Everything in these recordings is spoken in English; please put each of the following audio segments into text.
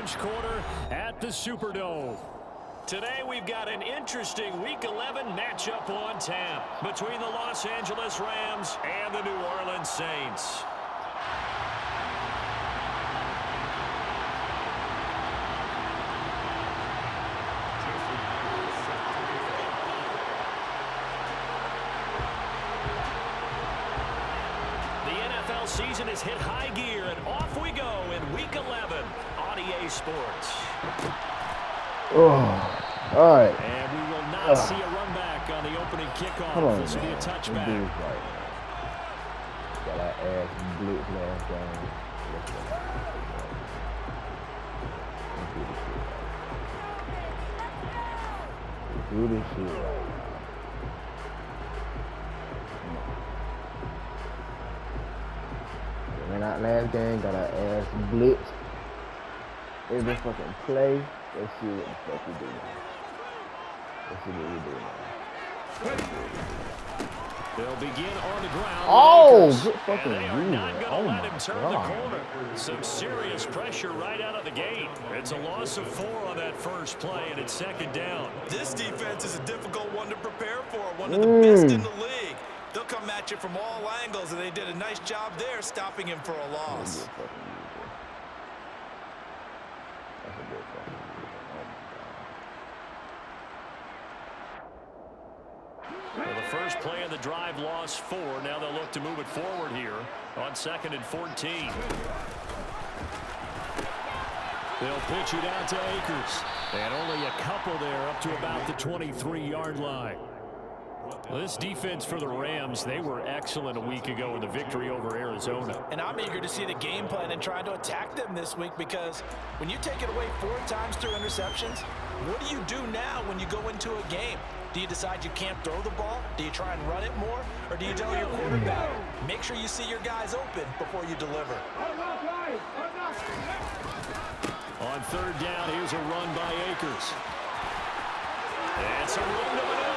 first quarter at the Superdome. Today we've got an interesting Week 11 matchup on tap between the Los Angeles Rams and the New Orleans Saints. Season has hit high gear, and off we go in Week 11 on EA Sports. Oh, all right. And we will not see a run back on the opening kickoff. Come on, this will be a touchback. Got our ass blitzed last game. Let's do this shit right now. Went out last game, got our ass blitzed. Every fucking play. Let's see what the fuck we do now. Let's see what we do now. They'll begin on the ground. Oh, good fucking and they are not going to oh let him turn God. the corner. Some serious pressure right out of the gate. It's a loss of 4 on that first play, and it's second down. This defense is a difficult one to prepare for. One of the best in the league. They'll come at you from all angles, and they did a nice job there stopping him for a loss. Well, the first play of the drive lost 4. Now they'll look to move it forward here on 2nd and 14. They'll pitch it out to Akers. And only a couple there up to about the 23-yard line. Well, this defense for the Rams, they were excellent a week ago in the victory over Arizona. And I'm eager to see the game plan and try to attack them this week, because when you take it away 4 times through interceptions, what do you do now when you go into a game? Do you decide you can't throw the ball? Do you try and run it more? Or do you tell your quarterback, make sure you see your guys open before you deliver? On 3rd down, here's a run by Akers. It's a run to maneuver.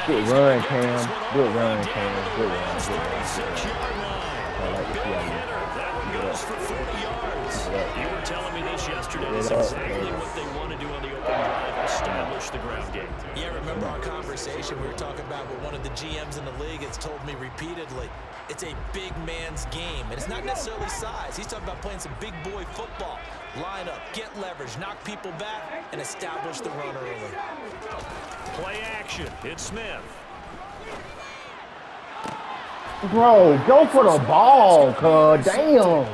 Good run, Cam. Good run, Cam. Good run. I like to see that one goes for 40 yards. You were telling me this yesterday. That's exactly what they want to do on the open drive, establish the ground game. Yeah, remember our conversation we were talking about with one of the GMs in the league has told me repeatedly, it's a big man's game. And it's not necessarily size. He's talking about playing some big boy football. Line up, get leverage, knock people back, and establish the run early. Play action. It's Smith. Bro, go for the ball, cuz. Damn.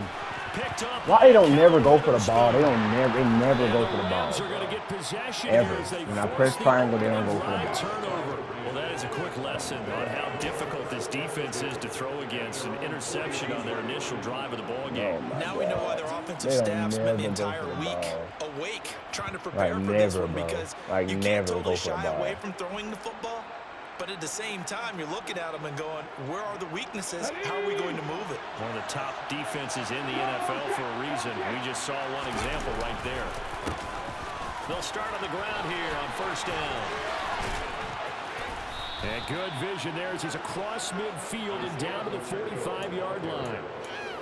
Why they don't never go for the ball? They never go for the ball. Ever. When I press triangle, they don't go for the ball. Well, that is a quick lesson on how difficult this defense is to throw against. An interception on their initial drive of the ball game. Now we know why their offensive staff spent the entire week awake trying to prepare for this one, because you can't totally shy away from throwing the football. But at the same time, you're looking at them and going, where are the weaknesses? How are we going to move it? One of the top defenses in the NFL for a reason. We just saw one example right there. They'll start on the ground here on 1st down. And good vision there as he's across midfield and down to the 45-yard line.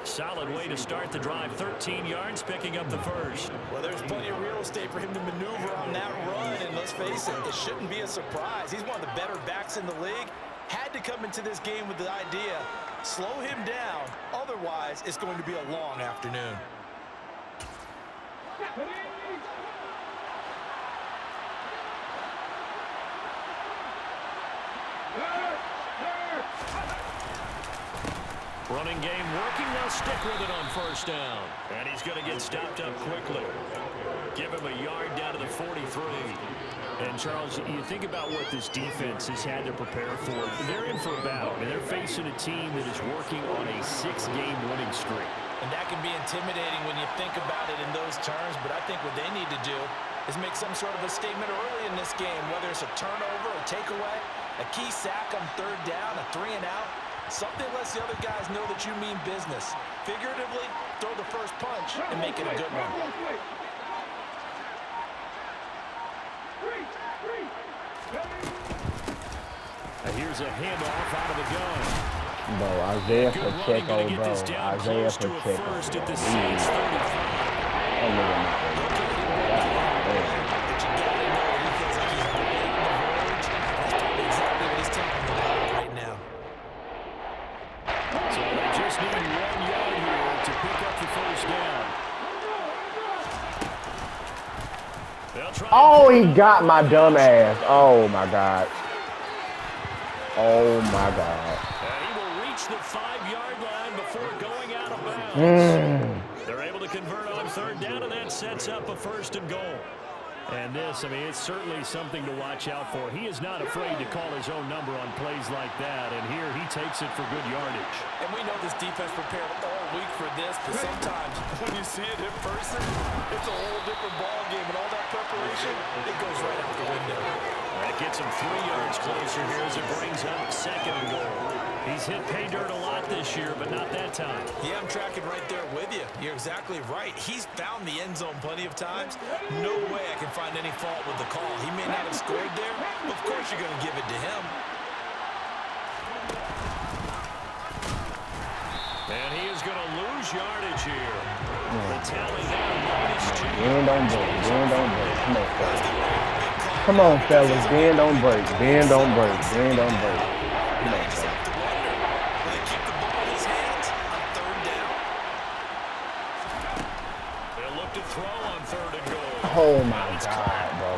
Solid way to start the drive. 13 yards, picking up the first. Well, there's plenty of real estate for him to maneuver on that run, and let's face it, it shouldn't be a surprise. He's one of the better backs in the league. Had to come into this game with the idea, slow him down, otherwise it's going to be a long afternoon. Running game working. They'll stick with it on 1st down. And he's going to get stopped up quickly. Give him a yard down to the 43. And, Charles, you think about what this defense has had to prepare for. They're in for a battle, and they're facing a team that is working on a 6-game winning streak. And that can be intimidating when you think about it in those terms, but I think what they need to do is make some sort of a statement early in this game, whether it's a turnover, a takeaway, a key sack on 3rd down, a 3-and-out. Something lets the other guys know that you mean business. Figuratively, throw the first punch and make it a good one. And here's a handoff out of the gun. Bro, Isaiah Pacheco, bro. Isaiah Pacheco. First at the Saints 30. first down. Oh, he got my dumb ass. Oh, my God. Oh, my God. And he will reach the 5-yard line before going out of bounds. They're able to convert on third down, and that sets up a 1st and goal. And this, I mean, it's certainly something to watch out for. He is not afraid to call his own number on plays like that, and here he takes it for good yardage. And we know this defense prepared all week for this, but sometimes when you see it in person, it's a whole different ball game, and all that preparation, it goes right out the window. That gets him 3 yards closer here as it brings up 2nd and goal. He's hit pay dirt a lot this year, but not that time. Yeah, I'm tracking right there with you. You're exactly right. He's found the end zone plenty of times. No way I can find any fault with the call. He may not have scored there, but of course you're going to give it to him. And he is going to lose yardage here. The tally now -2. Bend don't break. Bend don't break. Come on, fellas. Come on, fellas. Bend don't break. Bend don't break. Bend don't break. Come on, fellas. Oh my God, bro.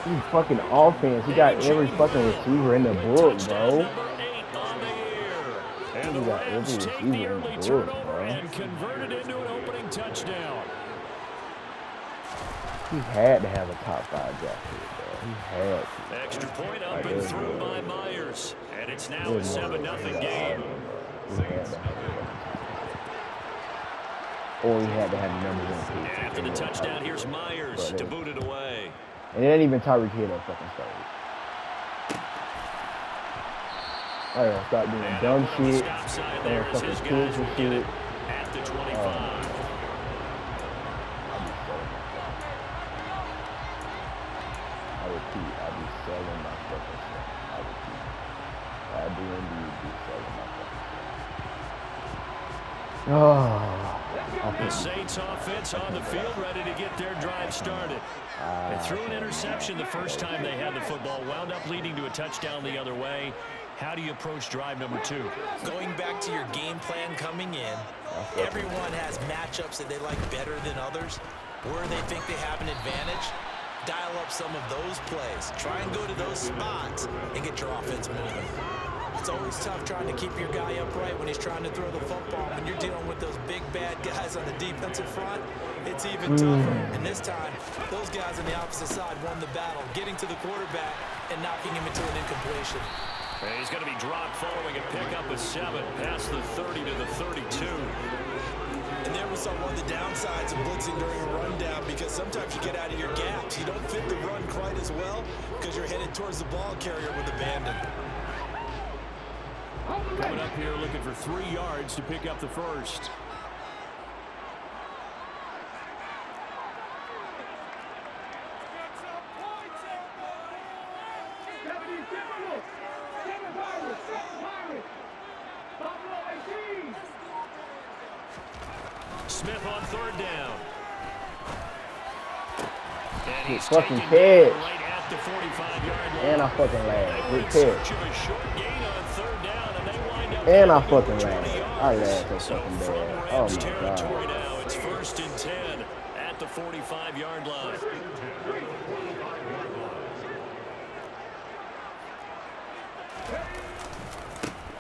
He's fucking offense. He got every fucking receiver in the book, bro. He got every receiver in the book, bro. And converted into an opening touchdown. He had to have a top 5 draft pick, bro. He had to. Extra point up and through by Myers. And it's now a 7-0 game. He had to have it. Or he had to have the number 1 pick. After the touchdown, here's Myers to boot it away. And it ain't even Tyreek Hill that fucking started. I gotta stop doing dumb shit. And fucking kids and shit. At the 25. I repeat, I be selling my fucking stuff. I repeat. I do indeed be selling my fucking stuff. Oh. The Saints offense on the field, ready to get their drive started. They threw an interception the first time they had the football, wound up leading to a touchdown the other way. How do you approach drive number 2? Going back to your game plan coming in, everyone has matchups that they like better than others. Where they think they have an advantage, dial up some of those plays. Try and go to those spots and get your offense moving. It's always tough trying to keep your guy upright when he's trying to throw the football. When you're dealing with those big, bad guys on the defensive front, it's even tougher. And this time, those guys on the opposite side won the battle, getting to the quarterback and knocking him into an incompletion. And he's going to be dropped following a pickup of 7 past the 30 to the 32. And there we saw one of the downsides of blitzing during a rundown, because sometimes you get out of your gaps. You don't fit the run quite as well because you're headed towards the ball carrier with abandon. Coming up here looking for 3 yards to pick up the first. Smith on 3rd down. And he's fucking catch. Right at the 45-yard line. And I fucking laughed. Good catch. And And I fucking laughed. I laughed so fucking bad. Oh my God. Now it's 1st and 10 at the 45-yard line.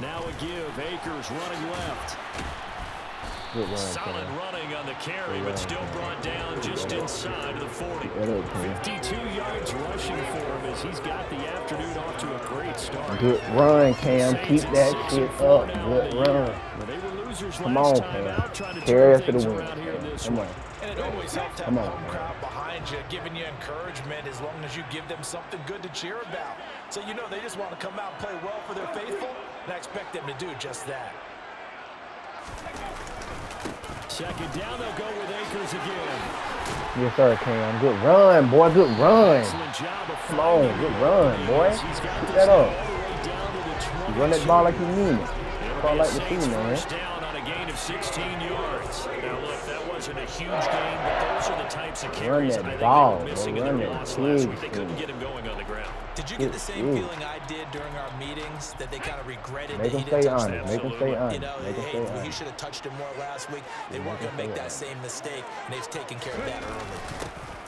Now a give. Akers running left. Solid running on the carry, but still brought down just inside of the 40. 52 yards rushing for him as he's got the afternoon off to a great start. Good run, Cam. Keep that shit up. Good run. Come on, Cam. Carry us to the win. Come on. And it always helps to have a home crowd behind you, giving you encouragement as long as you give them something good to cheer about. So you know they just want to come out and play well for their faithful, and I expect them to do just that. 2nd down, they'll go with Akers again. Yes, sir, Cam. Good run, boy. Good run. Come on, good run, boy. Keep that up. You run that ball like you mean it. Ball like the team, man. Down on a gain of 16 yards. Now look, that was wasn't a huge game, but those are the types of carries I think they ball, were missing in their loss last week. They couldn't get him going on the ground. Did you get the same feeling I did during our meetings, that they kind of regretted that he didn't touch him? the Make him stay honest. You know, hey, he should have touched him more last week. They weren't going to make that same mistake, and they've taken care of that early.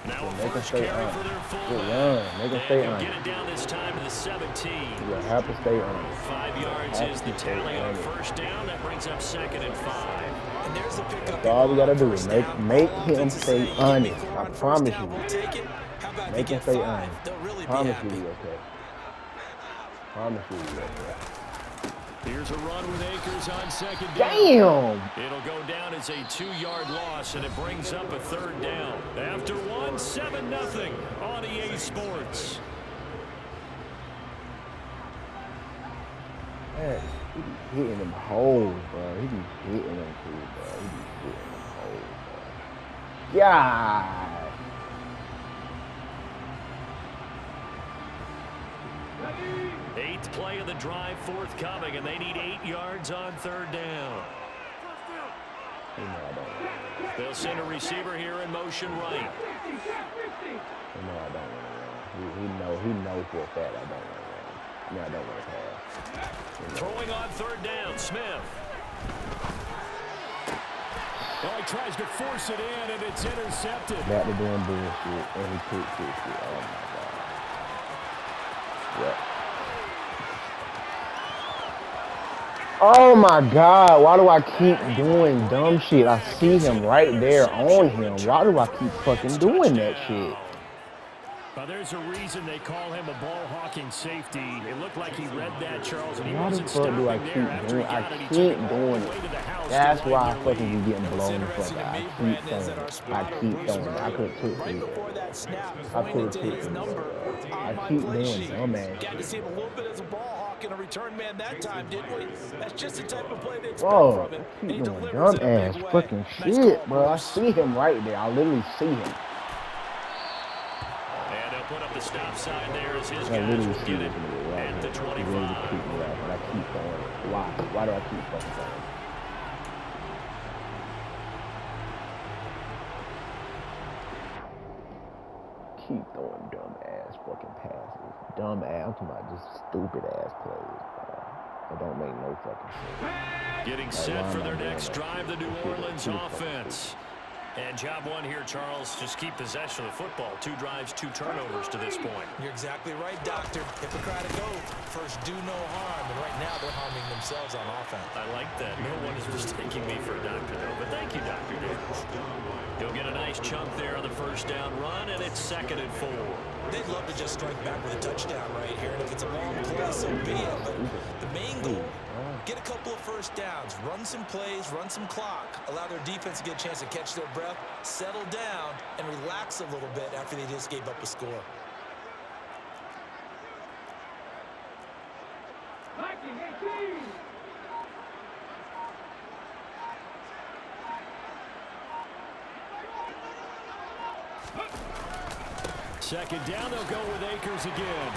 Now a first carry for their fullback. Make him stay honest. Get it down this time to the 17. You have to stay honest. 5 yards is the tally on first down. That brings up 2nd and 5. And there's the pickup. That's all we got to do is make him stay honest. I promise you. Make him stay honest. Promise you he'll okay. Promise you he'll okay. Here's a run with Akers on 2nd down. Damn! It'll go down as a 2-yard loss, and it brings up a 3rd down. After 7-0 on EA Sports. Man, he be hitting them holes, bro. He be hitting them too, bro. He be hitting them holes, bro. God! 8th play of the drive forthcoming, and they need 8 yards on 3rd down. They'll send a receiver here in motion right. I don't want to run. He knows for a fact I don't want to run. I mean, I don't want to pass. Throwing on 3rd down, Smith. Oh, he tries to force it in, and it's intercepted. Back to doing bullshit, and he took shit. Oh, my God. Yep. Oh my God, why do I keep doing dumb shit? I see him right there on him. Why do I keep fucking doing that shit? Well, there's a reason they call him a ball-hawking safety. It looked like he read that, Charles, and he why the wasn't fuck do I keep doing it? I keep doing it. That's why I fucking be getting blown the fuck out. I keep doing it. I keep doing it. I could have took 3 there. I could have took 3 there. I keep doing dumbass. Got to see him a little bit as a ball hawk and a return man that time, didn't we? That's just the type of play they expect from him. Keep doing dumbass fucking shit, bro. I see him right there. I literally see him. And he'll put up the stop sign there as his guys will get it at the 25. I keep going. Why? Why do I keep fucking going? Keep throwing dumb ass fucking passes. Dumb ass. I'm talking about just stupid ass plays, bro. It don't make no fucking sense. Getting set for their next drive, the New Orleans offense. And job one here, Charles, just keep possession of the football. 2 drives, 2 turnovers to this point. You're exactly right, Doctor. Hippocratic oath. First, do no harm. And right now, they're harming themselves on offense. I like that. No one is mistaking me for a doctor, though. But thank you, Dr. Davis. He'll get a nice chunk there on the first down run, and it's 2nd and 4. They'd love to just strike back with a touchdown right here. And if it's a long play, so be it. But the main goal, get a couple of first downs, run some plays, run some clock, allow their defense to get a chance to catch their breath, settle down, and relax a little bit after they just gave up a score. Second down, they'll go with Akers again.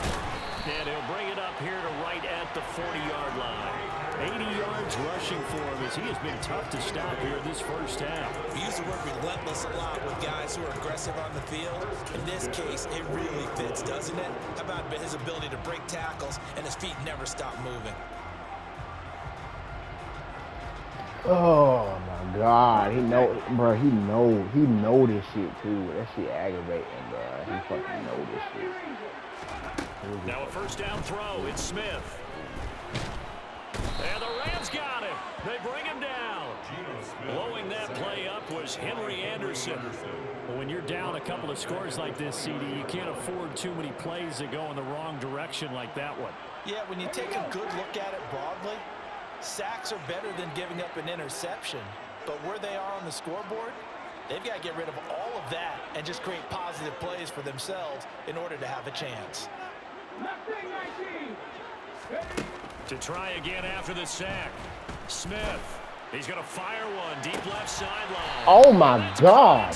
And he'll bring it up here to right at the 40-yard line. 80 yards rushing for him as he has been tough to stop here this first half. We use the word relentless a lot with guys who are aggressive on the field. In this case, it really fits, doesn't it? How about his ability to break tackles and his feet never stop moving? Oh my God, he know this shit too. That shit aggravating, bro. He fucking know this shit. Now a first down throw, it's Smith. And the Rams got him. They bring him down. Blowing that play up was Henry Anderson. Well, when you're down a couple of scores like this, CD, you can't afford too many plays that go in the wrong direction like that one. Yeah, when you take a good look at it broadly, sacks are better than giving up an interception. But where they are on the scoreboard, they've got to get rid of all of that and just create positive plays for themselves in order to have a chance. To try again after the sack. Smith. He's going to fire one deep left sideline. Oh my God.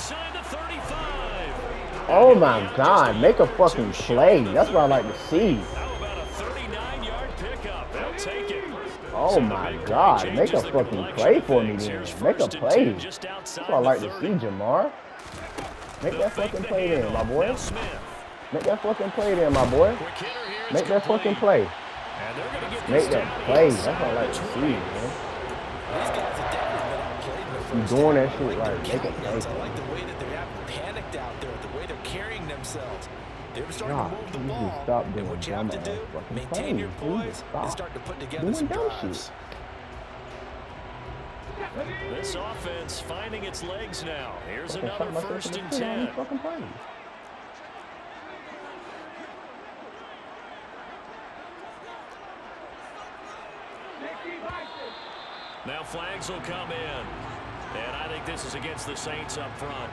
Oh my God. Make a fucking play. That's what I like to see. How about a 39-yard pickup? They'll take it. Oh my God! Make a fucking play for me, then. Make a play. That's what I like to see, Jamar. Make that fucking play then, my boy. Make that fucking play then, my boy. Make that fucking play. Make that play. That's what I like to see, man. You doing that shit right. Make a play. I like the way that they're panicked out there, the way they're carrying themselves. They're starting to move the ball, and what you have to do, maintain your poise and start to put together some drives. This offense finding its legs now. Here's another 1st and 10. Now flags will come in. And I think this is against the Saints up front.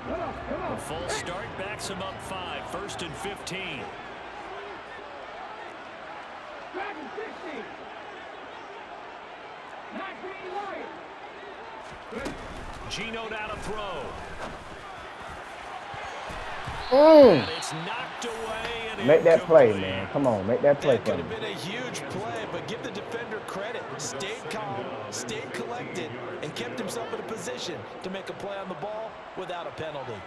A full start backs him up 5. 1st and 15. Geno down to throw. And it's knocked away. And make that play, man. Come on, make that play for me. That could have been a huge play, but give the defender credit. Stayed calm, stayed collected, and kept himself in a position to make a play on the ball without a penalty.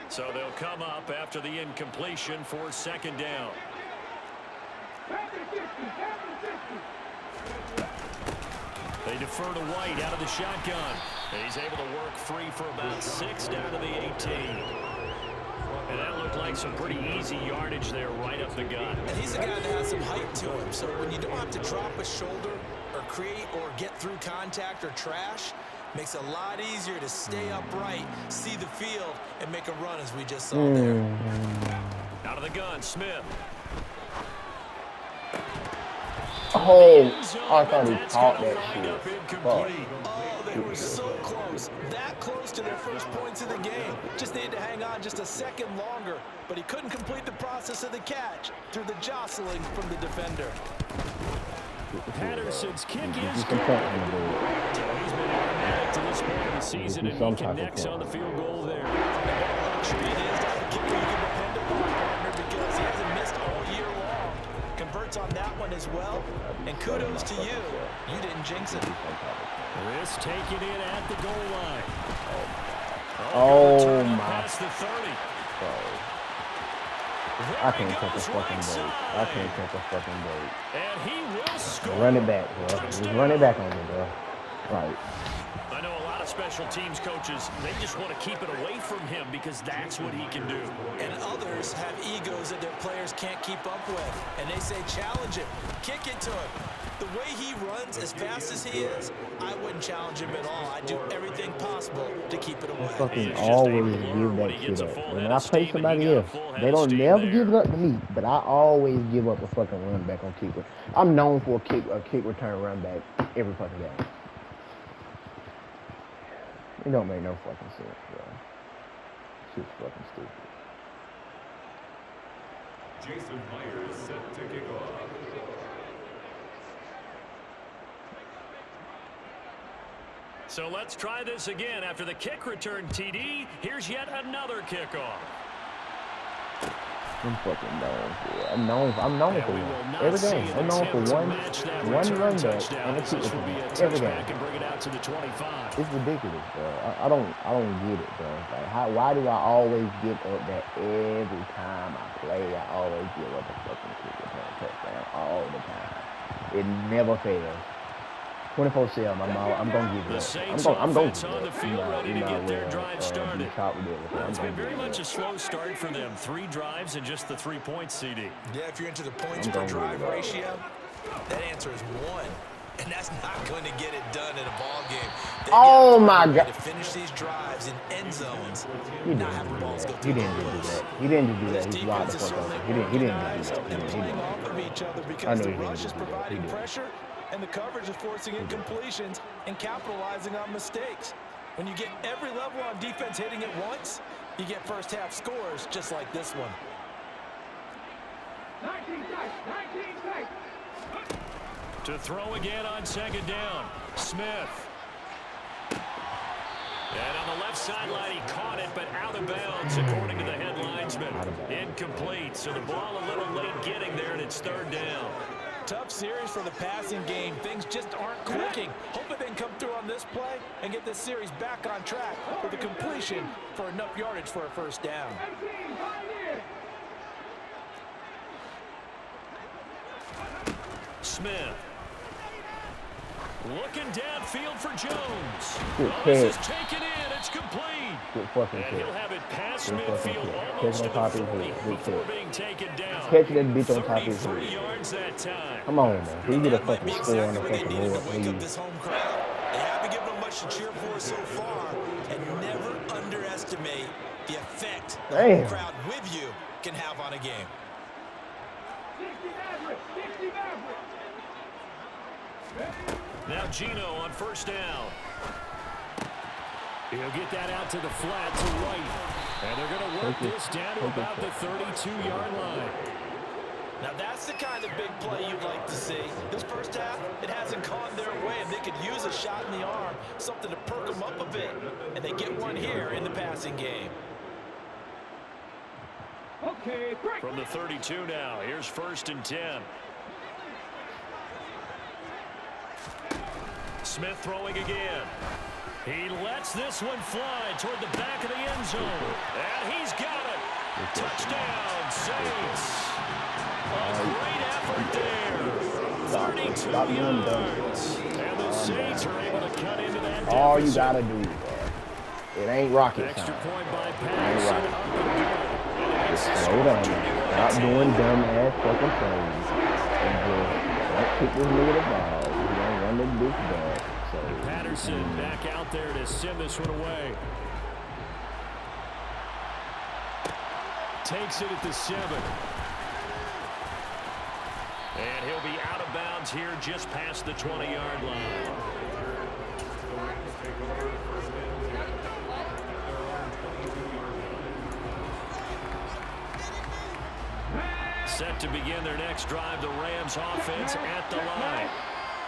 So they'll come up after the incompletion for 2nd down. They defer to White out of the shotgun. And he's able to work free for about 6 down to the 18. And that looked like some pretty easy yardage there right up the gut. And he's a guy that has some height to him. So when you don't have to drop a shoulder or create or get through contact or trash, makes it a lot easier to stay upright, see the field, and make a run as we just saw there. Out of the gun, Smith. Oh, I thought he caught that shit. Oh, they were so close. That close to their first points of the game. Just needed to hang on just a second longer, but he couldn't complete the process of the catch through the jostling from the defender. Patterson's kick is good. He's been automatic to this point of the season, and he connects on the field goal there. Luxury it is to have a kicker you can depend upon, partner, because he hasn't missed all year long. Converts on that one as well, and kudos to you. You didn't jinx it. This taken in at the goal line. Oh my. Past the 30. I can't catch a fucking break. I can't catch a fucking break. And he will score. Run it back, bro. Just run it back on me, bro. Right. I know a lot of special teams coaches, they just want to keep it away from him because that's what he can do. And others have egos that their players can't keep up with. And they say, challenge him. Kick it to him. The way he runs as fast as he is, I wouldn't challenge him at all. I'd do everything possible to keep it away. I fucking always give that shit up. When I play somebody else, they don't never give it up to me, but I always give up a fucking run back on kick. I'm known for a kick return run back every fucking game. It don't make no fucking sense, bro. Shit's fucking stupid. Jason Myers set to kick off. So let's try this again. After the kick return TD, here's yet another kickoff. I'm fucking known for it. I'm known for one. Every game. I'm known for one run back and a kick return. Every game. It's ridiculous, bro. I don't get it, bro. Like, why do I always give up that every time I play? I always give up a fucking kick return touchdown all the time. It never fails. 24/7, I'm gonna give it up. I'm gonna give it up. It's been very much a slow start for them. 3 drives and just the 3 points, CD. Yeah, if you're into the points per drive ratio, that answer is 1. And that's not going to get it done in a ball game. Oh my God! To finish these drives in end zones, He didn't do that. He didn't do that. He didn't do that. He's wild the fuck over. He didn't do that. I know he didn't do that. He did. And the coverage is forcing incompletions and capitalizing on mistakes. When you get every level on defense hitting it once, you get first half scores just like this one. 19 strikes. To throw again on second down. Smith. And on the left sideline, he caught it, but out of bounds, according to the head linesman. Incomplete, so the ball a little late getting there, and it's third down. Tough series for the passing game. Things just aren't clicking. Hoping they can come through on this play and get this series back on track with a completion for enough yardage for a first down. Smith. Looking downfield for Jones. Good This is taken in. It's complete. Good fucking And kick. he'll have it past Good fucking midfield, kick. almost to Catch on top the of his 40 head. Good before kick. being taken down. Catch it and beat on top of his 33 head. yards that time. Come on, man. He get a That might be fucking score on the exactly what they fucking needed board, to wake up please. this home crowd. They haven't given them much to cheer for so far, and never underestimate the effect the home crowd with you can have on a game. Now Gino on first down. He'll get that out to the flat to right. And they're going to work this down to about the 32-yard line. Now that's the kind of big play you'd like to see. This first half, it hasn't gone their way, and they could use a shot in the arm, something to perk them up a bit. And they get one here in the passing game. From the 32 now, here's first and 10. Smith throwing again. He lets this one fly toward the back of the end zone. And he's got it. Touchdown, Saints. A great effort there. 32 yards. And the Saints are able to cut into that deficit. All you gotta do, it ain't rocket Extra science. point by Patterson. Just slow down. Stop doing dumb ass fucking plays. And just don't kick this nigga the ball. He don't run the bitch back. So Patterson back out there to send this one away. Takes it at the 7. And he'll be out of bounds here just past the 20-yard line. Set to begin their next drive, the Rams offense at the line.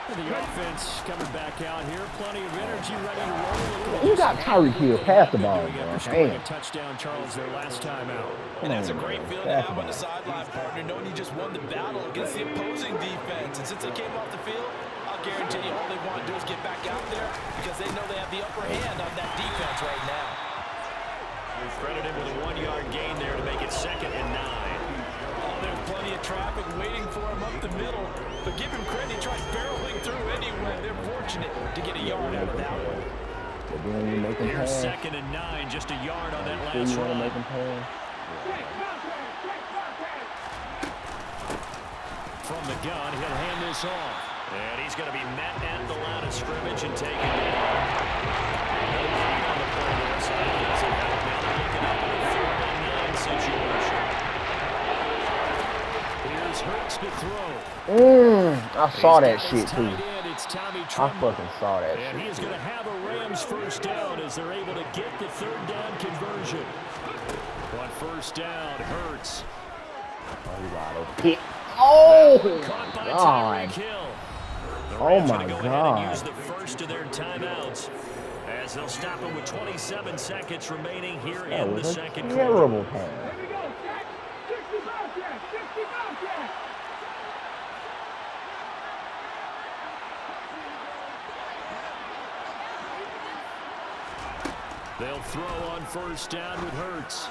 The offense coming back out here, plenty of energy, ready to roll. You got Tyreek Hill pass the ball, bro. Damn. Touchdown, Charles, their last time out. And that's a great feeling to have on the sideline, partner, knowing you just won the battle against the opposing defense. And since they came off the field, I'll guarantee you all they want to do is get back out there because they know they have the upper hand on that defense right now. Credited with a 1-yard gain there to make it 2nd and 9. Oh, there's plenty of traffic waiting for him up the middle. But give him credit, he tried barreling through anyway. They're fortunate to get a yard out of that one. Here's 2nd and 9, just a yard on that last run. From the gun, he'll hand this off. And he's going to be met at the line of scrimmage and taken down. No gain on the play there, so that doesn't help. Now they're looking at a 3rd and 9 situation. Here's Hurts to throw. I saw that shit too. I fucking saw that shit. And he is going to have a Rams first down as they're able to get the 3rd down conversion. On first down, Hurts. Oh, Caught by God. Tyreek Hill. The Oh, Rams my gonna go ahead God. and use the first of their timeouts as they'll stop him with 27 seconds remaining here That in the was a second quarter. terrible pass. They'll throw on first down with Hurts.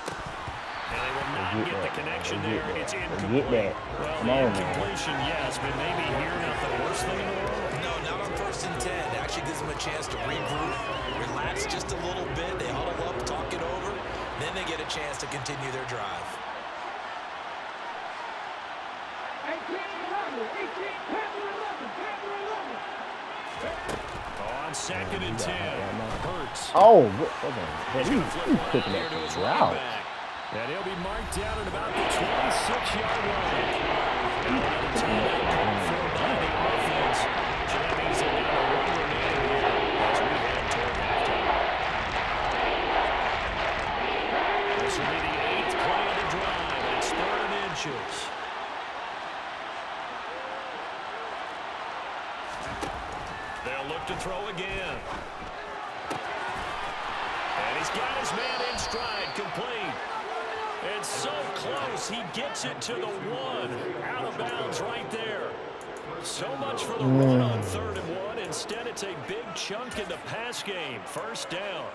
And they will not get the connection there. It's incomplete. Well, the incompletion, yes, but maybe here not the worst thing in the world. No, not on 1st and 10. It actually gives them a chance to regroup, relax just a little bit. They huddle up, talk it over. Then they get a chance to continue their drive. On 2nd and 10, Hurts. Oh, He's he's going to flip one cooking out here to that his shit running out. back. And he'll be marked down at about the 26-yard line. Now another timeout called for by the offense. Jammies are down to 1 remaining here as we head toward halftime. This will be the 8th play of the drive, and it's 3rd and inches. up to throw again. And he's got his man in stride, complete. It's so close, he gets it to the 1. Out of bounds right there. So much for the run on 3rd and 1. Instead, it's a big chunk in the pass game. First down.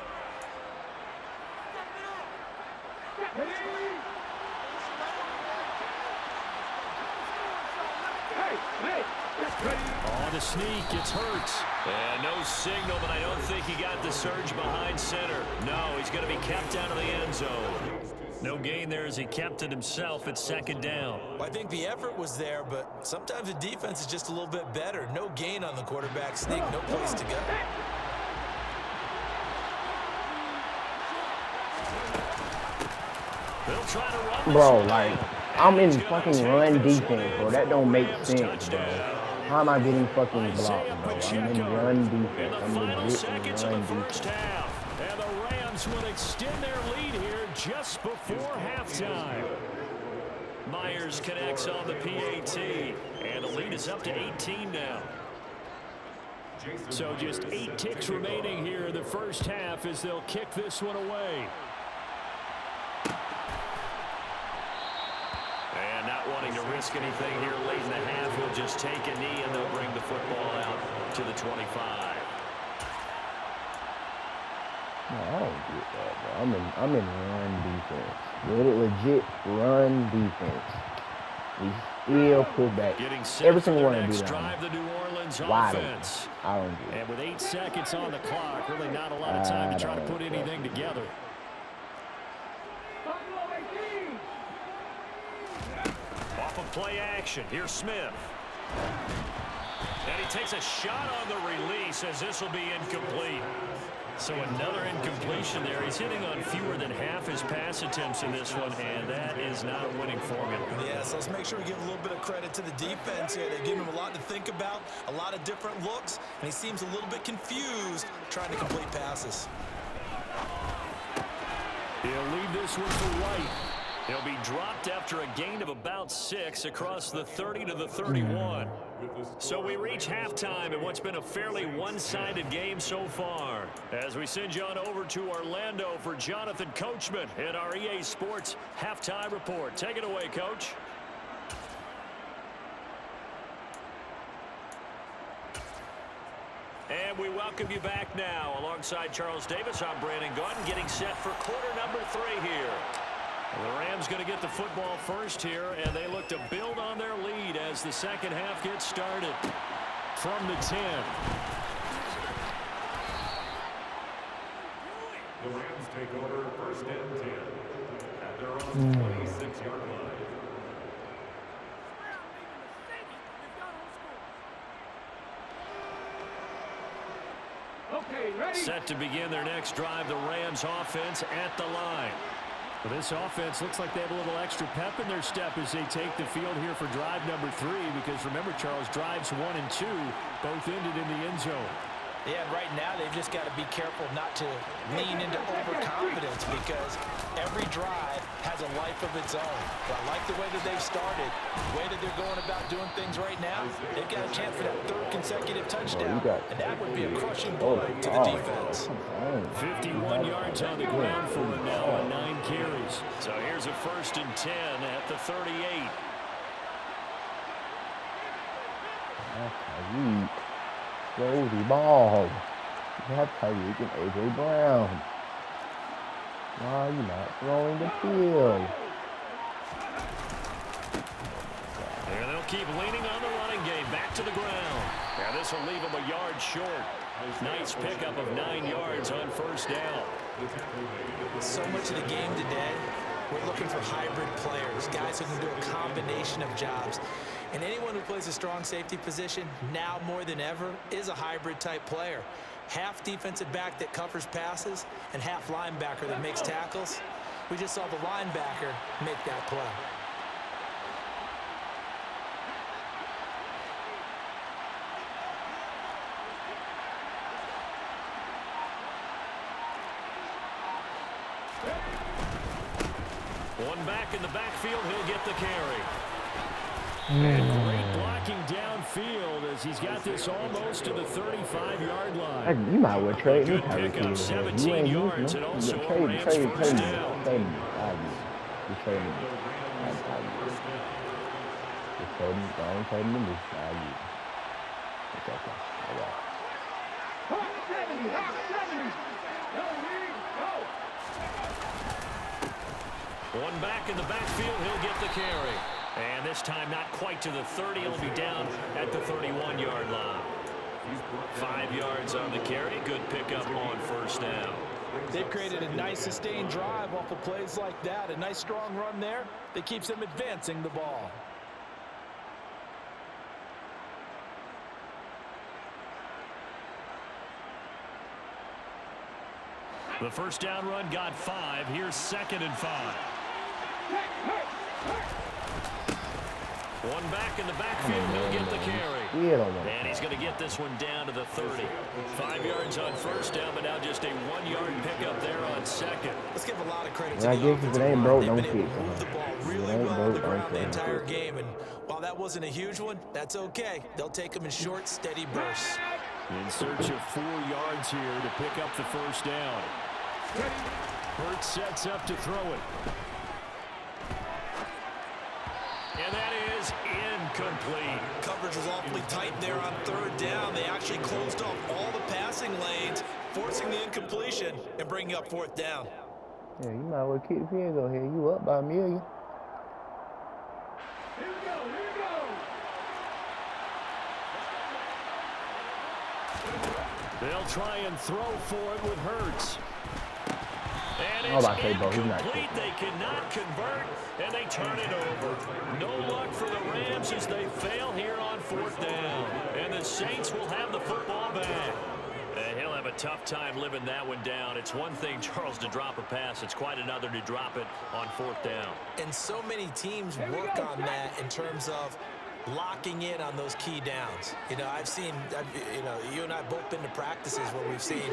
On the sneak, it's Hurts. And no signal, but I don't think he got the surge behind center. No, he's going to be kept out of the end zone. No gain there as he kept it himself at 2nd down. Well, I think the effort was there, but sometimes the defense is just a little bit better. No gain on the quarterback sneak, no place to go. They'll try to run this Bro, one like, down. I'm in fucking run defense, bro. That don't make sense, bro. How am I getting fucking blocked, bro? I'm in run defense. I'm legit in run defense. And the Rams will extend their lead here just before halftime. Myers connects on the PAT, and the lead is up to 18 now. So just 8 ticks remaining here in the first half as they'll kick this one away. And not wanting to risk anything here late in the half, he'll just take a knee and they'll bring the football out to the 25. No, I don't get that, bro. I'm in run defense. Legit run defense. We still pull back. Every single one of these drive the New Orleans wide offense. I don't get it. And with 8 seconds on the clock, really not a lot of time to try to put anything together. Off of play action, here's Smith. And he takes a shot on the release as this will be incomplete. So another incompletion there. He's hitting on fewer than half his pass attempts in this one, and that is not a winning formula. Yeah, so let's make sure we give a little bit of credit to the defense here. They give him a lot to think about, a lot of different looks, and he seems a little bit confused trying to complete passes. He'll leave this one for White. He'll be dropped after a gain of about 6 across the 30 to the 31. So we reach halftime in what's been a fairly one-sided game so far. As we send you on over to Orlando for Jonathan Coachman in our EA Sports Halftime Report. Take it away, Coach. And we welcome you back now. Alongside Charles Davis, I'm Brandon Gunn, getting set for quarter number 3 here. The Rams going to get the football first here, and they look to build on their lead as the second half gets started from the 10. The Rams take over 1st and 10 at their own 26-yard line. Set to begin their next drive, the Rams offense at the line. Well, this offense looks like they have a little extra pep in their step as they take the field here for drive number 3, because remember, Charles, drives 1 and 2 both ended in the end zone. Yeah, and right now they've just got to be careful not to lean into overconfidence, because every drive has a life of its own. But I like the way that they've started, the way that they're going about doing things right now. They've got a chance for that 3rd consecutive touchdown, and that would be a crushing blow to the defense. 51 yards on the ground for him now on 9 carries. So here's a 1st and 10 at the 38. Throw the ball. You have Tyreek and A.J. Brown. Why are you not throwing the field? And they'll keep leaning on the running game. Back to the ground. Now this will leave him a yard short. Nice pickup of 9 yards on 1st down. So much of the game today, we're looking for hybrid players, guys who can do a combination of jobs. And anyone who plays a strong safety position, now more than ever, is a hybrid-type player. Half defensive back that covers passes and half linebacker that makes tackles. We just saw the linebacker make that play. One back in the backfield, he'll get the carry. And great blocking midfield as he's got this almost to the 35-yard line. You might well trade me. Good pickup, 17 yards, and also a Rams first down. Just trade me. Don't trade me to me. It's okay. All right. One back in the backfield, he'll get the carry. And this time not quite to the 30, he'll be down at the 31-yard line. 5 yards on the carry, good pickup on first down. They've created a nice sustained drive off of plays like that. A nice strong run there that keeps them advancing the ball. The first down run got 5. Here's 2nd and 5. One back in the backfield, he'll get the carry. And he's going to get this one down to the 30. 5 yards on first down, but now just a 1-yard pickup there on 2nd. Let's give a lot of credit to the offensive line. They've been able to move the ball really well on the ground the entire game. And while that wasn't a huge one, that's okay. They'll take them in short, steady bursts. In search of 4 yards here to pick up the first down. Hurts sets up to throw it. And that is incomplete. Coverage was awfully tight there on 3rd down. They actually closed off all the passing lanes, forcing the incompletion and bringing up 4th down. Yeah, you might well keep the field goal here. You up by $1 million. Here we go. They'll try and throw for it with Hurts. And it's incomplete. They cannot convert, and they turn it over. No luck for the Rams as they fail here on 4th down. And the Saints will have the football back. And he'll have a tough time living that one down. It's one thing, Charles, to drop a pass. It's quite another to drop it on 4th down. And so many teams work on that in terms of locking in on those key downs. You know, you and I both been to practices where we've seen,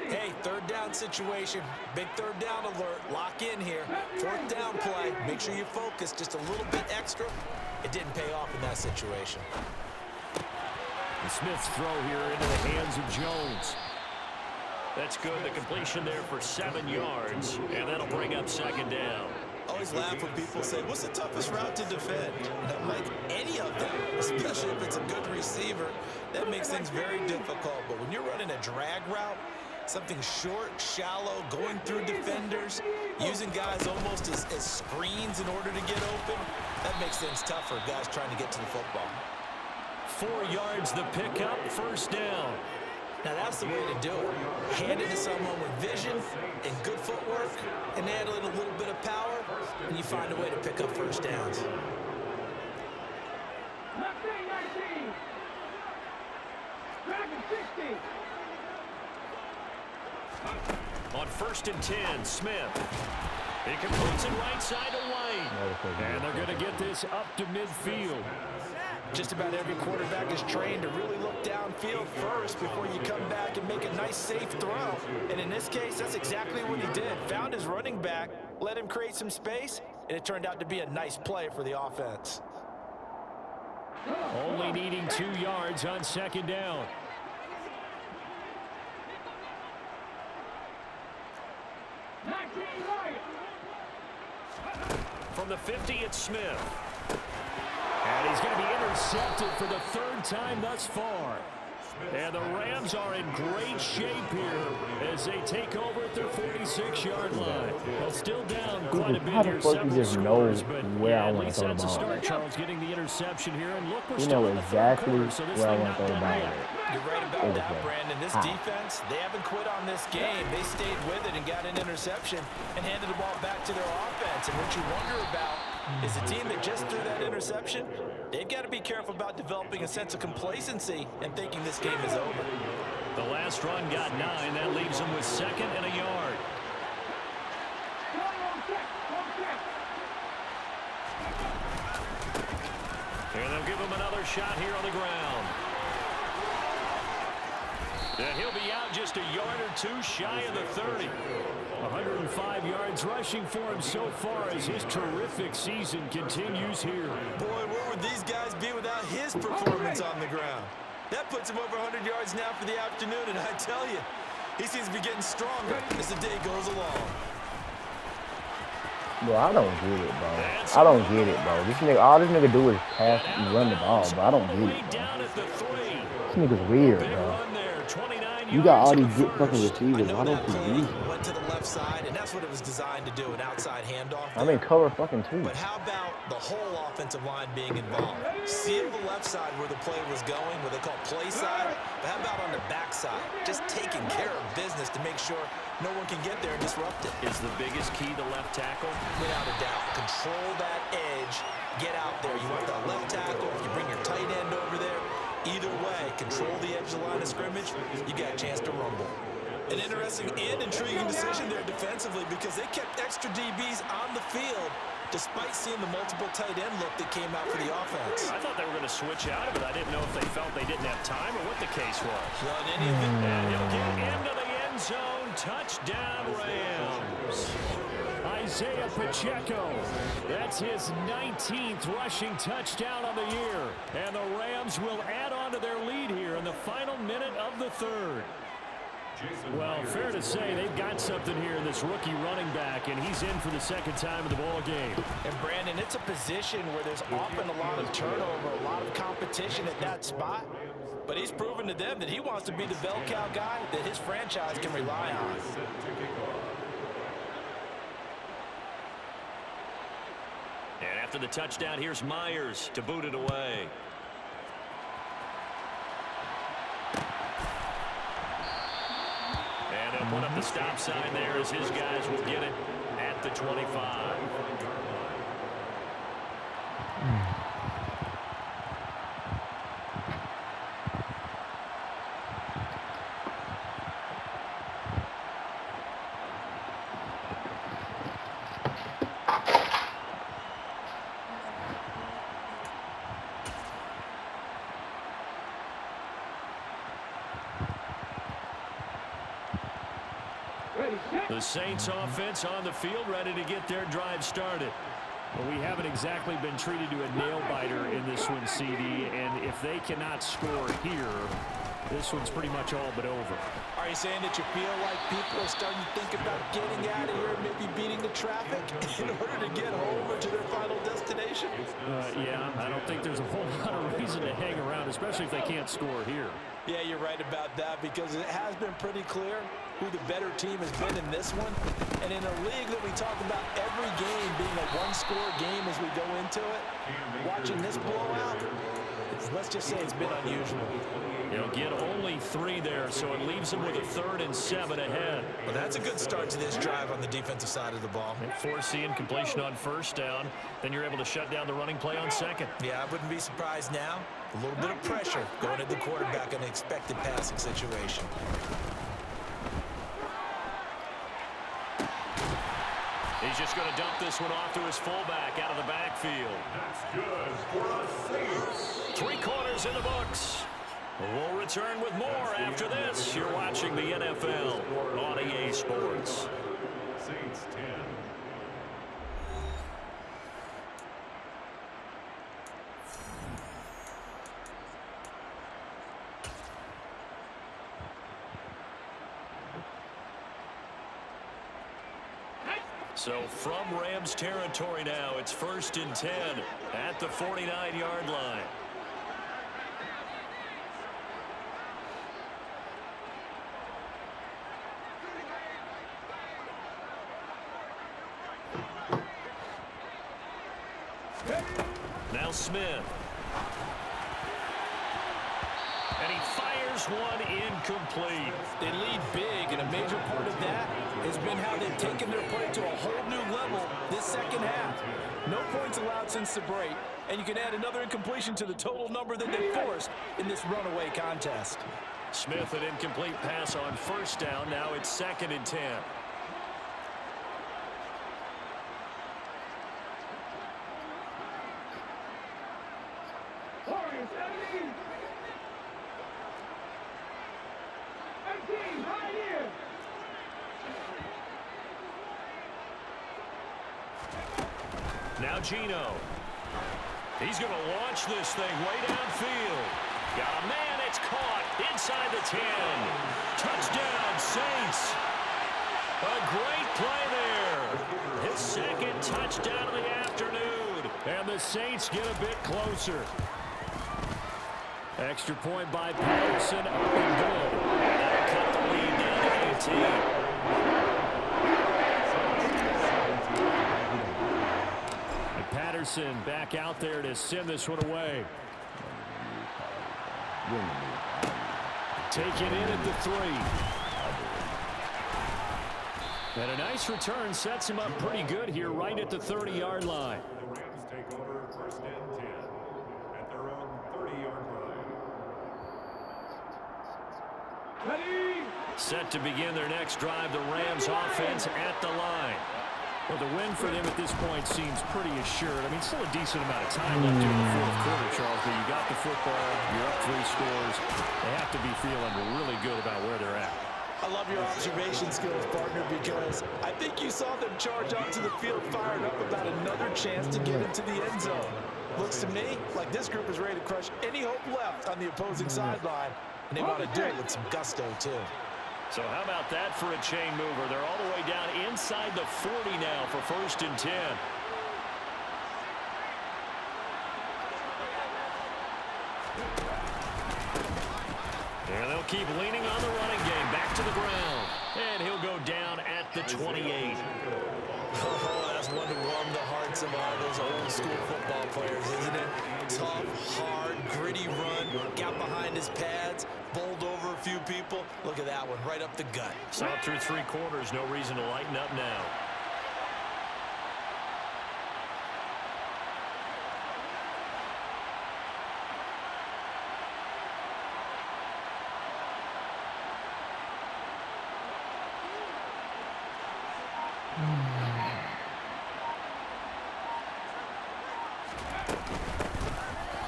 hey, 3rd down situation, big 3rd down alert, lock in here, 4th down play, make sure you focus just a little bit extra. It didn't pay off in that situation. The Smith's throw here into the hands of Jones. That's good. The completion there for 7 yards, and that'll bring up 2nd down. I always laugh when people say, what's the toughest route to defend? And I'm like, any of them, especially if it's a good receiver. That makes things very difficult. But when you're running a drag route, something short, shallow, going through defenders, using guys almost as screens in order to get open, that makes things tough for guys trying to get to the football. 4 yards the pickup, first down. Now that's the way to do it. Hand it to someone with vision and good footwork and add in a little bit of power, and you find a way to pick up first downs. On 1st and 10, Smith. He completes it right side to White. And they're going to get this up to midfield. Just about every quarterback is trained to really look downfield first before you come back and make a nice, safe throw. And in this case, that's exactly what he did. Found his running back, let him create some space, and it turned out to be a nice play for the offense. Only needing 2 yards on 2nd down. From the 50, it's Smith. And he's going to be intercepted for the 3rd time thus far. And the Rams are in great shape here as they take over at their 46-yard line. Well, still down quite a bit here, several scores, but yeah, at least that's a start, Charles, getting the interception here. And look, we're still in the 3rd quarter, so this thing not done yet. You're right about that, Brandon. This defense, they haven't quit on this game. They stayed with it and got an interception and handed the ball back to their offense. And what you wonder about is the team that just threw that interception, they've got to be careful about developing a sense of complacency and thinking this game is over. The last run got 9. That leaves them with 2nd and a yard. And they'll give him another shot here on the ground. And he'll be out just a yard or 2 shy of the 30. 105 yards rushing for him so far as his terrific season continues here. Boy, where would these guys be without his performance on the ground? That puts him over 100 yards now for the afternoon, and I tell you, he seems to be getting stronger as the day goes along. Bro, I don't get it, bro. I don't get it, bro. This nigga, all this nigga do is pass and run the ball, bro. I don't get it, bro. This nigga's weird, bro. You got all these good fucking receivers. Why don't you use them? Went to the left side, and that's what it was designed to do, an outside handoff. I mean, cover fucking two. But how about the whole offensive line being involved? Seal the left side where the play was going, what they call play side. But how about on the back side? Just taking care of business to make sure no one can get there and disrupt it. Is the biggest key to left tackle? Without a doubt. Control that edge. Get out there. You want that left tackle. If you bring your tight end over there, either way, control the edge of the line of scrimmage, you got a chance to rumble. An interesting and intriguing decision there defensively because they kept extra DBs on the field despite seeing the multiple tight end look that came out for the offense. I thought they were going to switch out of it. I didn't know if they felt they didn't have time or what the case was. Well, in any event, and he'll get into the end zone. Touchdown, Rams. Isaiah Pacheco. That's his 19th rushing touchdown on the year. And the Rams will add on to their lead here in the final minute of the third. Well, fair to say they've got something here in this rookie running back, and he's in for the second time in the ball game. And, Brandon, it's a position where there's often a lot of turnover, a lot of competition at that spot. But he's proven to them that he wants to be the bell cow guy that his franchise can rely on. And after the touchdown, here's Myers to boot it away. And they'll put up the stop sign there as his guys will get it at the 25. The Saints offense on the field, ready to get their drive started. Well, we haven't exactly been treated to a nail-biter in this one, CD, and if they cannot score here, this one's pretty much all but over. Are you saying that you feel like people are starting to think about getting out of here and maybe beating the traffic in order to get home or to their final destination? Yeah, I don't think there's a whole lot of reason to hang around, especially if they can't score here. Yeah, you're right about that because it has been pretty clear who the better team has been in this one. And in a league that we talk about every game being a one-score game as we go into it, watching this blowout, let's just say it's been unusual. They'll get only 3 there, so it leaves them with a 3rd and 7 ahead. Well, that's a good start to this drive on the defensive side of the ball. Forcing completion on first down, then you're able to shut down the running play on second. Yeah, I wouldn't be surprised now. A little bit of pressure going at the quarterback in an expected passing situation. He's just going to dump this one off to his fullback out of the backfield. That's good for a Saints. 3 quarters in the books. We'll return with more after this. You're watching the NFL on EA Sports. Saints 10. So from Rams territory now, it's 1st and 10 at the 49-yard line. Now Smith. And he fires one incomplete. They lead big, and a major part of that has been how they've taken their play to a whole new level this second half. No points allowed since the break, and you can add another incompletion to the total number that they forced in this runaway contest. Smith, an incomplete pass on first down. Now it's 2nd and 10. Now Gino. He's going to launch this thing way downfield. Got a man. It's caught inside the 10. Touchdown, Saints. A great play there. His second touchdown of the afternoon. And the Saints get a bit closer. Extra point by Patterson. Up and good. And that'll cut the lead down to 18. Patterson back out there to send this one away. Taken in at the 3. And a nice return sets him up pretty good here right at the 30-yard line. The Rams take over first and 10 at their own 30-yard line. Ready? Set to begin their next drive, the Rams offense at the line. Well, the win for them at this point seems pretty assured. I mean, still a decent amount of time left here in the fourth quarter, Charles, but you got the football, you're up 3 scores. They have to be feeling really good about where they're at. I love your observation skills, partner, because I think you saw them charge onto the field fired up about another chance to get into the end zone. Looks to me like this group is ready to crush any hope left on the opposing sideline, and they want to do it with some gusto, too. So how about that for a chain mover? They're all the way down inside the 40 now for first and 10. And they'll keep leaning on the running game. Back to the ground. And he'll go down at the 28. Oh, that's one to warm the hearts of all those old school football players, isn't it? Tough, hard, gritty run. Got behind his pads, bowled over a few people. Look at that one, right up the gut. Saw it through 3 quarters. No reason to lighten up now.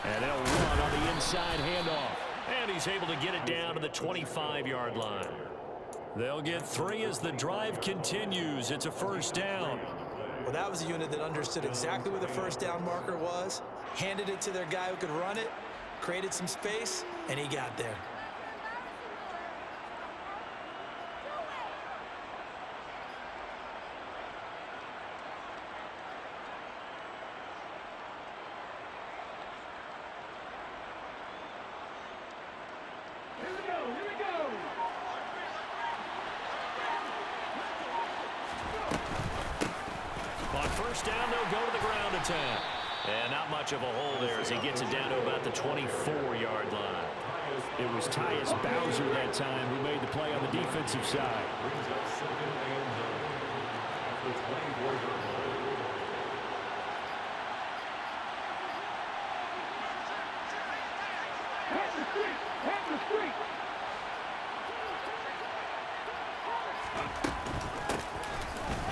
And they'll run on the inside handoff. And he's able to get it down to the 25-yard line. They'll get 3 as the drive continues. It's a first down. Well, that was a unit that understood exactly where the first down marker was, handed it to their guy who could run it, created some space, and he got there. First down, they'll go to the ground attack. And not much of a hole there as he gets it down to about the 24-yard line. It was Tyus Bowser that time who made the play on the defensive side.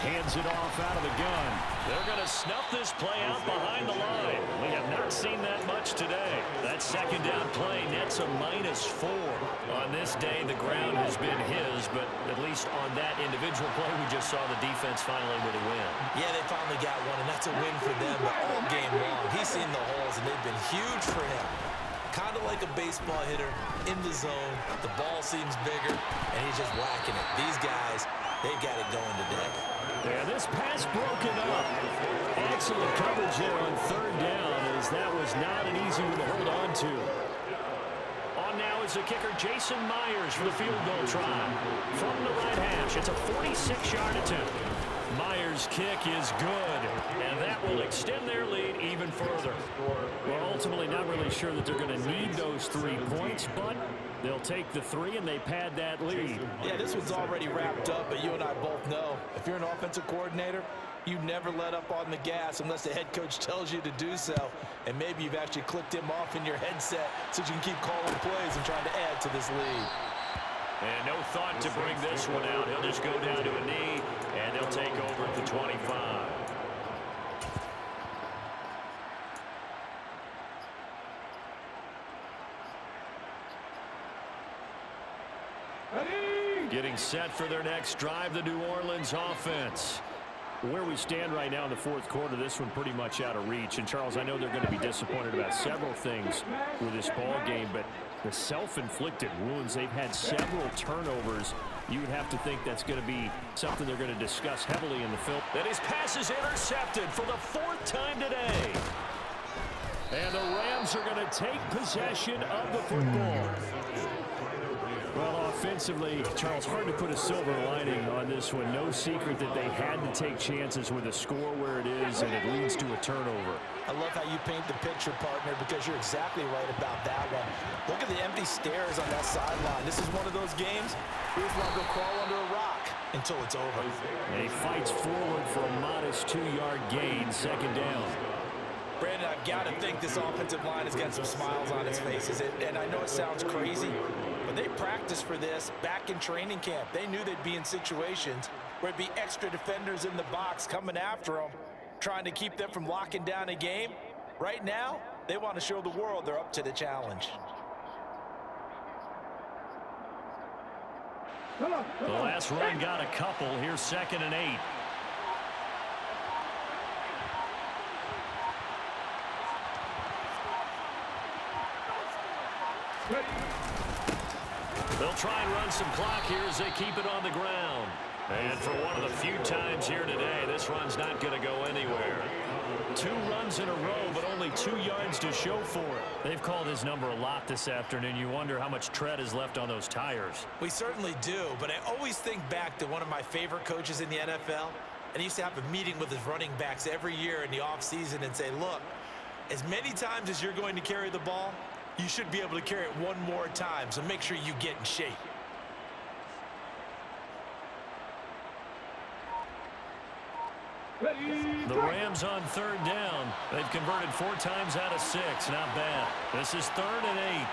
Hands it off out of the gun. They're going to snuff this play out behind the line. We have not seen that much today. That second down play nets a -4. On this day, the ground has been his, but at least on that individual play, we just saw the defense finally with a win. Yeah, they finally got one, and that's a win for them. But all game long, he's seen the holes, and they've been huge for him. Kind of like a baseball hitter in the zone. The ball seems bigger, and he's just whacking it. These guys, they've got it going today. Yeah, this pass broken up. Excellent coverage there on third down, as that was not an easy one to hold on to. On now is the kicker, Jason Myers, for the field goal try. From the right hash, it's a 46-yard attempt. Myers' kick is good, and that will extend their lead even further. Well, ultimately not really sure that they're going to need those 3 points, but they'll take the 3 and they pad that lead. Yeah, this one's already wrapped up, but you and I both know if you're an offensive coordinator, you never let up on the gas unless the head coach tells you to do so. And maybe you've actually clicked him off in your headset so you can keep calling plays and trying to add to this lead. And no thought to bring this one out. He'll just go down to a knee, and they'll take over at the 25. Getting set for their next drive, the New Orleans offense. Where we stand right now in the fourth quarter, this one pretty much out of reach. And, Charles, I know they're going to be disappointed about several things with this ball game, but the self-inflicted wounds, they've had several turnovers. You would have to think that's going to be something they're going to discuss heavily in the film. That his pass is intercepted for the fourth time today. And the Rams are going to take possession of the football. Well, offensively, Charles, hard to put a silver lining on this one. No secret that they had to take chances with a score where it is, and it leads to a turnover. I love how you paint the picture, partner, because you're exactly right about that one. Look at the empty stares on that sideline. This is one of those games where you want to go crawl under a rock until it's over. And he fights forward for a modest 2-yard gain, second down. Brandon, I've got to think this offensive line has got some smiles on its faces. And I know it sounds crazy, but they practiced for this back in training camp. They knew they'd be in situations where it'd be extra defenders in the box coming after them, trying to keep them from locking down a game. Right now, they want to show the world they're up to the challenge. The last run got a couple. Here's 2nd and 8. They'll try and run some clock here as they keep it on the ground. And for one of the few times here today, this run's not going to go anywhere. 2 runs in a row, but only 2 yards to show for it. They've called his number a lot this afternoon. You wonder how much tread is left on those tires. We certainly do, but I always think back to one of my favorite coaches in the NFL, and he used to have a meeting with his running backs every year in the offseason and say, look, as many times as you're going to carry the ball, you should be able to carry it one more time, so make sure you get in shape. The Rams on 3rd down. They've converted 4 times out of 6. Not bad. This is 3rd and 8.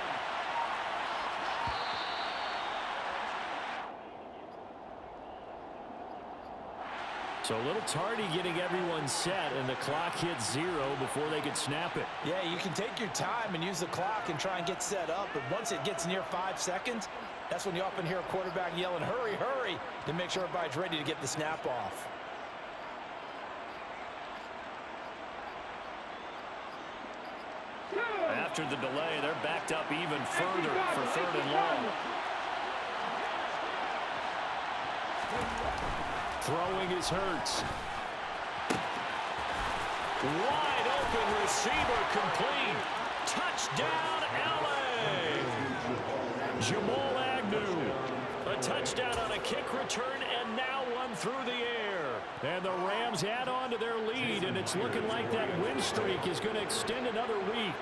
So a little tardy getting everyone set, and the clock hits 0 before they could snap it. Yeah, you can take your time and use the clock and try and get set up, but once it gets near 5 seconds, that's when you often hear a quarterback yelling, hurry, hurry, to make sure everybody's ready to get the snap off. After the delay, they're backed up even further for 3rd and long. Throwing is Hurts. Wide open receiver complete. Touchdown, LA. Jamal Agnew. A touchdown on a kick return and now one through the air. And the Rams add on to their lead, and it's looking like that win streak is going to extend another week.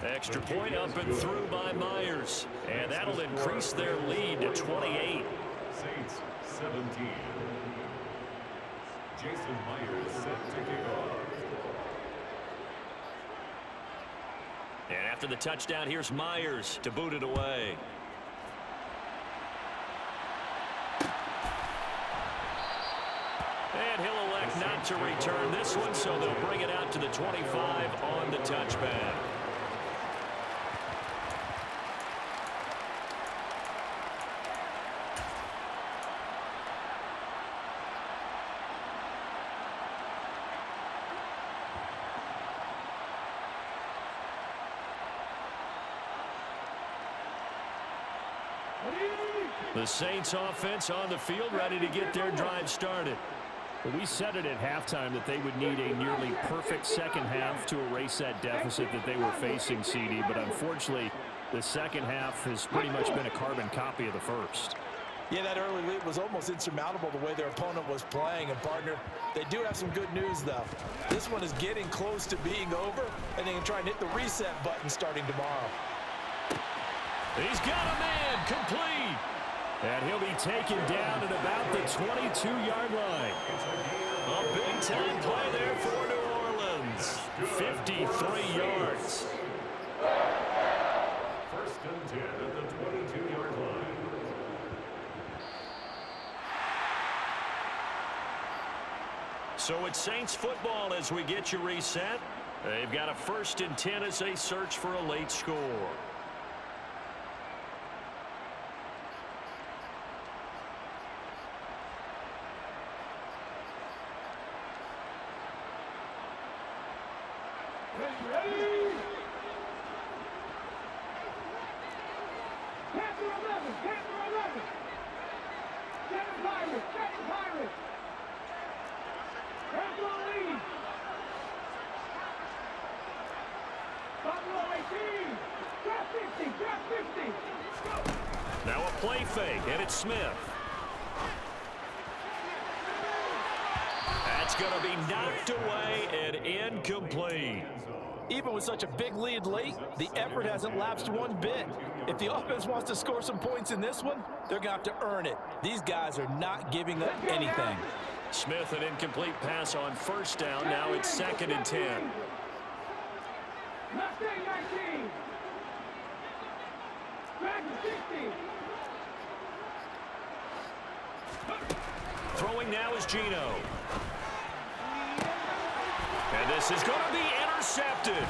Extra point up and through by Myers. And that'll increase their lead to 28. Saints 17. Jason Myers set to kick off. And after the touchdown, here's Myers to boot it away. And he'll elect not to return this one, so they'll bring it out to the 25 on the touchback. The Saints offense on the field, ready to get their drive started. Well, we said it at halftime that they would need a nearly perfect second half to erase that deficit that they were facing, CD. But unfortunately, the second half has pretty much been a carbon copy of the first. Yeah, that early lead was almost insurmountable the way their opponent was playing. And, partner, they do have some good news, though. This one is getting close to being over, and they can try and hit the reset button starting tomorrow. He's got a man complete. And he'll be taken down at about the 22-yard line. A big-time play there for New Orleans. 53 yards. First and 10 at the 22-yard line. So it's Saints football as we get you reset. They've got a 1st and 10 as they search for a late score. Now a play fake, and it's Smith. That's going to be knocked away and incomplete. Even with such a big lead late, the effort hasn't lapsed one bit. If the offense wants to score some points in this one, they're going to have to earn it. These guys are not giving up anything. Smith, an incomplete pass on 1st down. Now it's 2nd and 10. Throwing now is Geno. And this is going to be intercepted.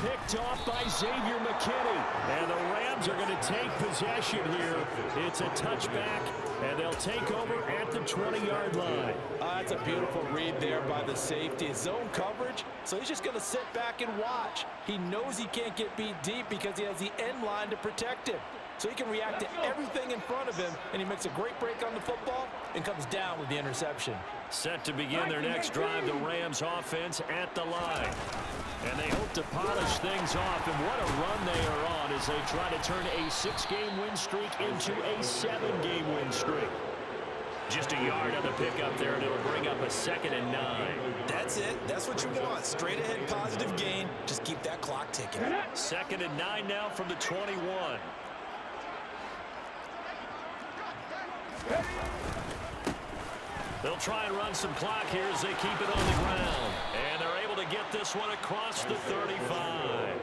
Picked off by Xavier McKinney. And the Rams are going to take possession here. It's a touchback, and they'll take over at the 20-yard line. That's a beautiful read there by the safety. Zone coverage, so he's just going to sit back and watch. He knows he can't get beat deep because he has the end line to protect him. So he can react to everything in front of him, and he makes a great break on the football and comes down with the interception. Set to begin their next drive, the Rams offense at the line. And they hope to polish things off, and what a run they are on as they try to turn a 6-game win streak into a 7-game win streak. Just a yard on the pickup there, and it'll bring up a 2nd and 9. That's it. That's what you want. Straight ahead positive gain. Just keep that clock ticking. 2nd and 9 now from the 21. They'll try and run some clock here as they keep it on the ground. And they're able to get this one across the 35.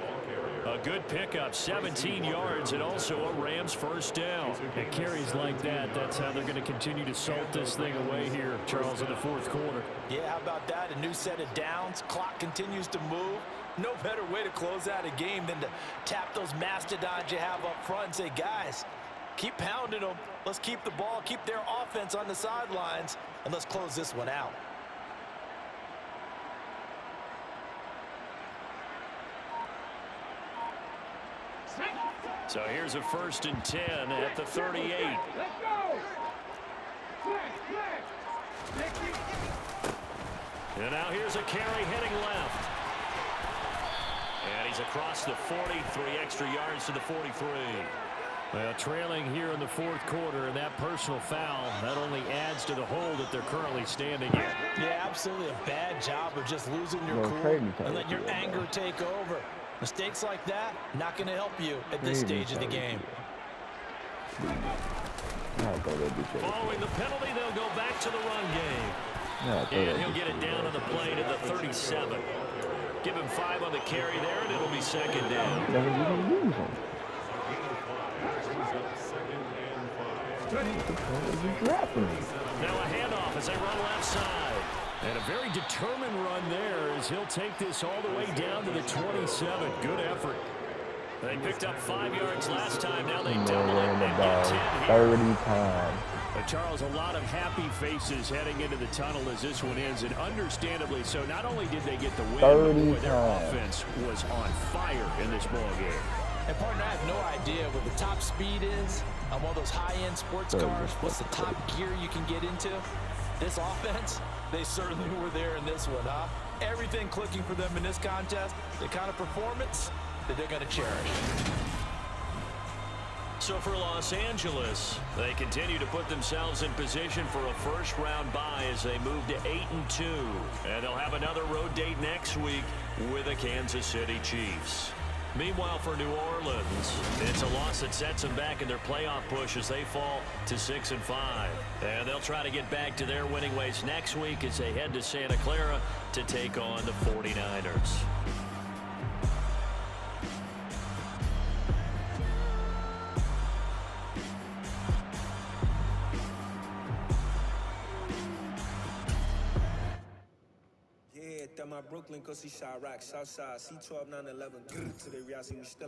A good pickup, 17 yards, and also a Rams 1st down. And carries like that, that's how they're going to continue to salt this thing away here, Charles, in the 4th quarter. Yeah, how about that? A new set of downs. Clock continues to move. No better way to close out a game than to tap those mastodons you have up front and say, guys, keep pounding them. Let's keep the ball, keep their offense on the sidelines, and let's close this one out. So here's a 1st and 10 at the 38. Let's go! And now here's a carry heading left. And he's across the 40, 3 extra yards to the 43. Well, trailing here in the 4th quarter, and that personal foul, that only adds to the hole that they're currently standing in. Yeah, absolutely a bad job of just losing your cool and letting your anger take over. Mistakes like that, not going to help you at this stage of the game. Following the penalty, they'll go back to the run game. And he'll get it down on the play to the 37. Give him 5 on the carry there, and it'll be 2nd down. Now a handoff as they run left side. And a very determined run there as he'll take this all the way down to the 27. Good effort. They picked up 5 yards last time. Now they double it and get 10 here. 30 times. But Charles, a lot of happy faces heading into the tunnel as this one ends, and understandably so. Not only did they get the win, but boy, their offense was on fire in this ball game. And partner, I have no idea what the top speed is on one of those high-end sports cars. What's the top gear you can get into? This offense, they certainly were there in this one, huh? Everything clicking for them in this contest, the kind of performance that they're going to cherish. So for Los Angeles, they continue to put themselves in position for a first-round bye as they move to 8-2. And they'll have another road date next week with the Kansas City Chiefs. Meanwhile, for New Orleans, it's a loss that sets them back in their playoff push as they fall to 6-5. And they'll try to get back to their winning ways next week as they head to Santa Clara to take on the 49ers. Brooklyn, cause he Chirac, Southside, C12, 911, today we see me still